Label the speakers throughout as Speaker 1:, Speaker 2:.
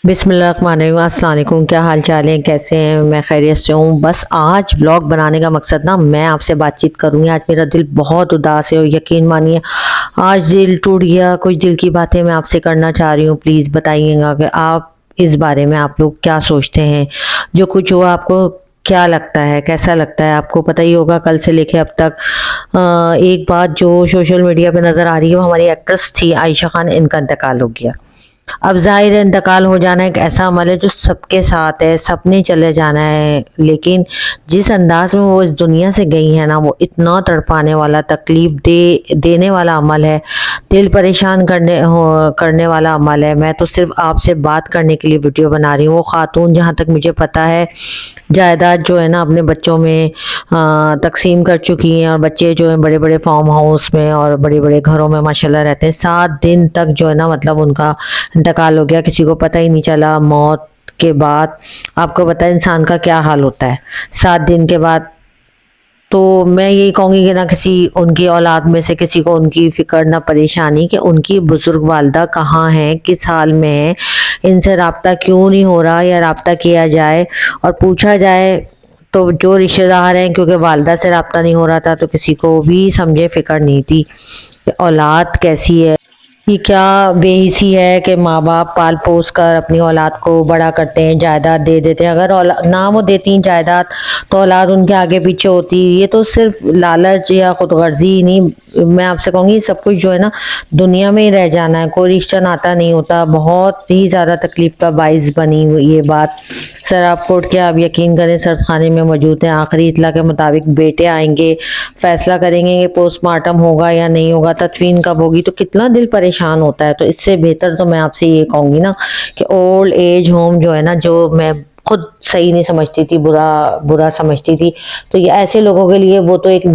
Speaker 1: بسم اللہ الرحمن الرحیم۔ السلام علیکم، کیا حال چال ہیں، کیسے ہیں؟ میں خیریت سے ہوں۔ بس آج ولاگ بنانے کا مقصد میں آپ سے بات چیت کروں گی۔ آج میرا دل بہت اداس ہے اور یقین مانیے آج دل ٹوٹ گیا۔ کچھ دل کی باتیں میں آپ سے کرنا چاہ رہی ہوں، پلیز بتائیے گا کہ آپ اس بارے میں آپ لوگ کیا سوچتے ہیں۔ جو کچھ ہوا آپ کو کیا لگتا ہے، کیسا لگتا ہے؟ آپ کو پتہ ہی ہوگا کل سے لے کے اب تک ایک بات جو سوشل میڈیا پہ نظر آ رہی ہے وہ ہماری ایکٹریس تھی عائشہ خان، ان کا انتقال ہو گیا۔ اب ظاہر ہے انتقال ہو جانا ایک ایسا عمل ہے جو سب کے ساتھ ہے، سب نے چلے جانا ہے، لیکن جس انداز میں وہ اس دنیا سے گئی ہے نا، وہ اتنا تڑپانے والا، تکلیف دینے والا عمل ہے، دل پریشان کرنے والا عمل ہے۔ میں تو صرف آپ سے بات کرنے کے لیے ویڈیو بنا رہی ہوں۔ وہ خاتون جہاں تک مجھے پتا ہے جائیداد جو ہے نا اپنے بچوں میں تقسیم کر چکی ہیں، اور بچے جو ہیں بڑے بڑے فارم ہاؤس میں اور بڑے بڑے گھروں میں ماشاءاللہ رہتے ہیں۔ 7 دن تک جو ہے نا مطلب ان کا انتقال ہو گیا، کسی کو پتہ ہی نہیں چلا۔ موت کے بعد آپ کو پتہ ہے انسان کا کیا حال ہوتا ہے 7 دن کے بعد۔ تو میں یہی کہوں گی کہ نہ کسی ان کی اولاد میں سے کسی کو ان کی فکر نہ پریشانی کہ ان کی بزرگ والدہ کہاں ہیں، کس حال میں ہیں، ان سے رابطہ کیوں نہیں ہو رہا، یا رابطہ کیا جائے اور پوچھا جائے۔ تو جو رشتہ دار ہیں، کیونکہ والدہ سے رابطہ نہیں ہو رہا تھا تو کسی کو بھی سمجھے فکر نہیں تھی کہ اولاد کیسی ہے، یہ کیا بے حسی ہے کہ ماں باپ پال پوس کر اپنی اولاد کو بڑا کرتے ہیں، جائیداد دے دیتے ہیں۔ اگر نہ وہ دیتی ہیں جائیداد تو اولاد ان کے آگے پیچھے ہوتی۔ یہ تو صرف لالچ یا خود غرضی ہی نہیں، میں آپ سے کہوں گی سب کچھ جو ہے نا دنیا میں ہی رہ جانا ہے، کوئی رشتہ ناتا نہیں ہوتا۔ بہت ہی زیادہ تکلیف کا باعث بنی ہوئی یہ بات۔ سر آپ کوٹ کے آپ یقین کریں سرد خانے میں موجود ہیں، آخری اطلاع کے مطابق بیٹے آئیں گے، فیصلہ کریں گے کہ پوسٹ مارٹم ہوگا یا نہیں ہوگا، تدفین کب ہوگی۔ تو کتنا دل پریشان ہوتا ہے۔ تو اس سے بہتر تو میں آپ سے یہ کہوں گی نا کہ اولڈ ایج ہوم جو ہے نا، جو میں خود صحیح نہیں سمجھتی تھی، برا سمجھتی تھی، تو یہ ایسے لوگوں کے لیے وہ تو ایک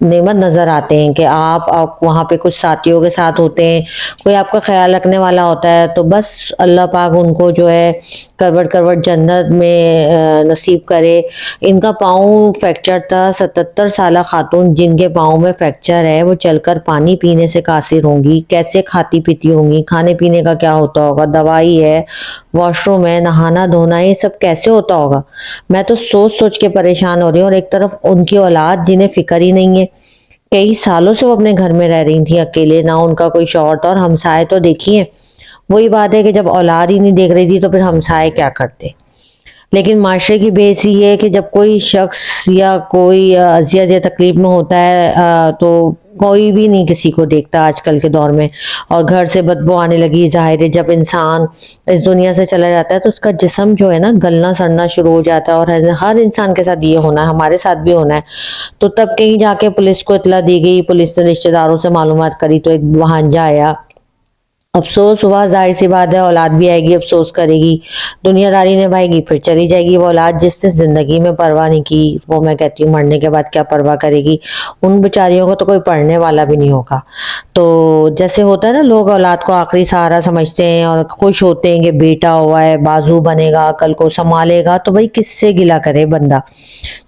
Speaker 1: نعمت نظر آتے ہیں کہ آپ وہاں پہ کچھ ساتھیوں کے ساتھ ہوتے ہیں، کوئی آپ کا خیال رکھنے والا ہوتا ہے۔ تو بس اللہ پاک ان کو جو ہے کروٹ کروٹ جنت میں نصیب کرے۔ ان کا پاؤں فریکچر تھا، 77 سالہ خاتون جن کے پاؤں میں فریکچر ہے وہ چل کر پانی پینے سے قاصر ہوں گی، کیسے کھاتی پیتی ہوں گی، کھانے پینے کا کیا ہوتا ہوگا، دوائی ہے، واش روم ہے، نہانا دھونا، یہ سب کیسے ہوتا ہوگا۔ میں تو سوچ کے پریشان ہو رہی ہوں، اور ایک طرف ان کی اولاد جنہیں فکر ہی نہیں ہے، کئی سالوں سے وہ اپنے گھر میں رہ رہی تھیں اکیلے، نہ ان کا کوئی شوہر تھا، اور ہمسائے تو دیکھیے۔ وہی بات ہے کہ جب اولاد ہی نہیں دیکھ رہی تھی تو پھر ہمسائے کیا کرتے۔ لیکن معاشرے کی بے حسی یہ ہے کہ جب کوئی شخص یا کوئی اذیت یا تکلیف میں ہوتا ہے تو کوئی بھی نہیں کسی کو دیکھتا آج کل کے دور میں، اور گھر سے بدبو آنے لگی۔ ظاہر ہے جب انسان اس دنیا سے چلا جاتا ہے تو اس کا جسم جو ہے نا گلنا سڑنا شروع ہو جاتا ہے، اور ہر انسان کے ساتھ یہ ہونا ہے، ہمارے ساتھ بھی ہونا ہے۔ تو تب کہیں جا کے پولیس کو اطلاع دی گئی، پولیس نے رشتہ داروں سے معلومات کری تو ایک بھانجا آیا۔ افسوس ہوا، ظاہر سی بات ہے، اولاد بھی آئے گی، افسوس کرے گی، دنیا داری نبھائے گی، پھر چلی جائے گی۔ وہ اولاد جس نے زندگی میں پرواہ نہیں کی، وہ میں کہتی ہوں مرنے کے بعد کیا پرواہ کرے گی۔ ان بیچاریوں کو تو کوئی پڑھنے والا بھی نہیں ہوگا۔ تو جیسے ہوتا ہے نا، لوگ اولاد کو آخری سہارا سمجھتے ہیں اور خوش ہوتے ہیں کہ بیٹا ہوا ہے، بازو بنے گا، کل کو سنبھالے گا، تو بھائی کس سے گلہ کرے بندہ۔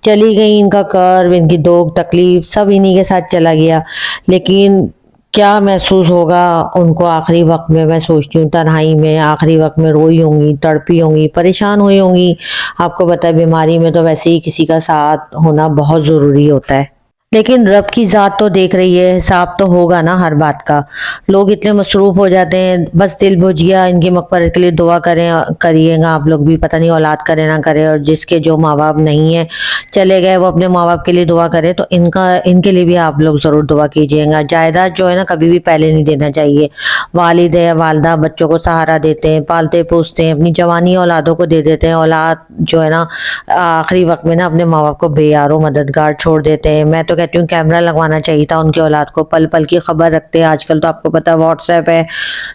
Speaker 1: چلی گئی، ان کا کرب، ان کی دکھ تکلیف سب انہی کے ساتھ چلا گیا۔ لیکن کیا محسوس ہوگا ان کو آخری وقت میں سوچتی ہوں تنہائی میں، آخری وقت میں روئی ہوں گی، تڑپی ہوں گی، پریشان ہوئی ہوں گی۔ آپ کو پتہ ہے بیماری میں تو ویسے ہی کسی کا ساتھ ہونا بہت ضروری ہوتا ہے، لیکن رب کی ذات تو دیکھ رہی ہے، حساب تو ہوگا نا ہر بات کا۔ لوگ اتنے مصروف ہو جاتے ہیں، بس دل بجھ گیا ان کی مغفرت کے لیے دعا کریے گا آپ لوگ بھی، پتہ نہیں اولاد کرے نہ کرے، اور جس کے جو ماں باپ نہیں ہیں چلے گئے وہ اپنے ماں باپ کے لیے دعا کرے، تو ان کے لیے بھی آپ لوگ ضرور دعا کیجیے گا۔ جائیداد جو ہے نا کبھی بھی پہلے نہیں دینا چاہیے۔ والد ہے، والدہ بچوں کو سہارا دیتے ہیں، پالتے پوستے ہیں، اپنی جوانی اولادوں کو دے دیتے ہیں۔ اولاد جو ہے نا آخری وقت میں نا اپنے ماں باپ کو بے یار و مددگار چھوڑ دیتے ہیں۔ میں تو کہتی ہوں کیمرہ لگوانا چاہیے تھا ان کی اولاد کو، پل پل کی خبر رکھتے ہیں۔ آج کل تو آپ کو پتہ واٹس ایپ ہے،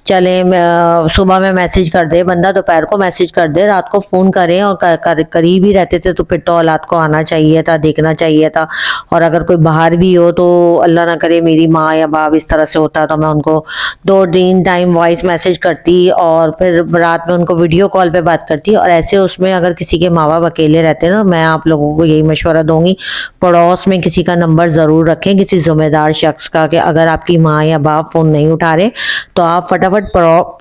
Speaker 1: چلیں صبح میں میسج کر دے بندہ، دوپہر کو میسج کر دے، رات کو فون کریں، اور قریب ہی رہتے تھے تو پھر تو اولاد کو آنا چاہیے تھا، دیکھنا چاہیے تھا۔ اور اگر کوئی باہر بھی ہو تو اللہ نہ کرے میری ماں یا باپ اس طرح سے ہوتا تو میں ان کو 2-3 ٹائم وائس میسج کرتی، اور پھر رات میں ان کو ویڈیو کال پہ بات کرتی۔ اور ایسے اس میں اگر کسی کے ماں باپ اکیلے رہتے ہیں نا، میں آپ لوگوں کو یہی مشورہ دوں گی، پڑوس میں کسی کا نمبر نمبر ضرور رکھیں کسی ذمہ دار شخص کا کہ اگر آپ کی ماں یا باپ فون نہیں اٹھا رہے تو آپ فٹافٹ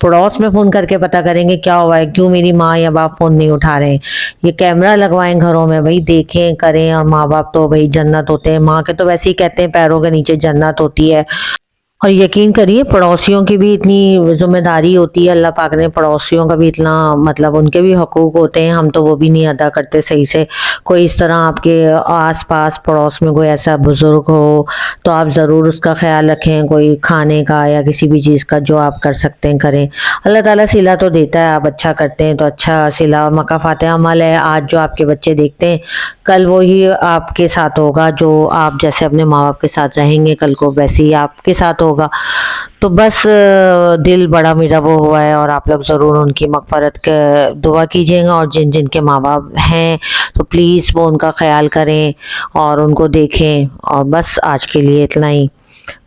Speaker 1: پڑوس میں فون کر کے پتہ کریں گے کیا ہوا ہے، کیوں میری ماں یا باپ فون نہیں اٹھا رہے ہیں۔ یہ کیمرہ لگوائیں گھروں میں، بھائی دیکھیں کریں، اور ماں باپ تو بھائی جنت ہوتے ہیں، ماں کے تو ویسے ہی کہتے ہیں پیروں کے نیچے جنت ہوتی ہے۔ اور یقین کریے پڑوسیوں کی بھی اتنی ذمہ داری ہوتی ہے، اللہ پاک نے پڑوسیوں کا بھی اتنا مطلب ان کے بھی حقوق ہوتے ہیں، ہم تو وہ بھی نہیں ادا کرتے صحیح سے۔ کوئی اس طرح آپ کے آس پاس پڑوس میں کوئی ایسا بزرگ ہو تو آپ ضرور اس کا خیال رکھیں، کوئی کھانے کا یا کسی بھی چیز کا جو آپ کر سکتے ہیں کریں۔ اللہ تعالیٰ صلہ تو دیتا ہے، آپ اچھا کرتے ہیں تو اچھا صلہ مکافات عمل ہے۔ آج جو آپ کے بچے دیکھتے ہیں کل وہی آپ کے ساتھ ہوگا، جو آپ جیسے اپنے ماں باپ کے ساتھ رہیں گے کل کو ویسے ہی آپ کے ساتھ ہوگا۔ تو بس دل بڑا میرا وہ ہوا ہے، اور آپ لوگ ضرور ان کی مغفرت کے دعا کیجیے گا، اور جن جن کے ماں باپ ہیں تو پلیز وہ ان کا خیال کریں اور ان کو دیکھیں۔ اور بس آج کے لیے اتنا ہی،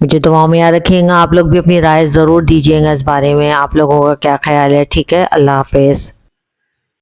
Speaker 1: مجھے دعاؤں میں یاد رکھیے گا۔ آپ لوگ بھی اپنی رائے ضرور دیجیے گا اس بارے میں، آپ لوگوں کا کیا خیال ہے؟ ٹھیک ہے، اللہ حافظ۔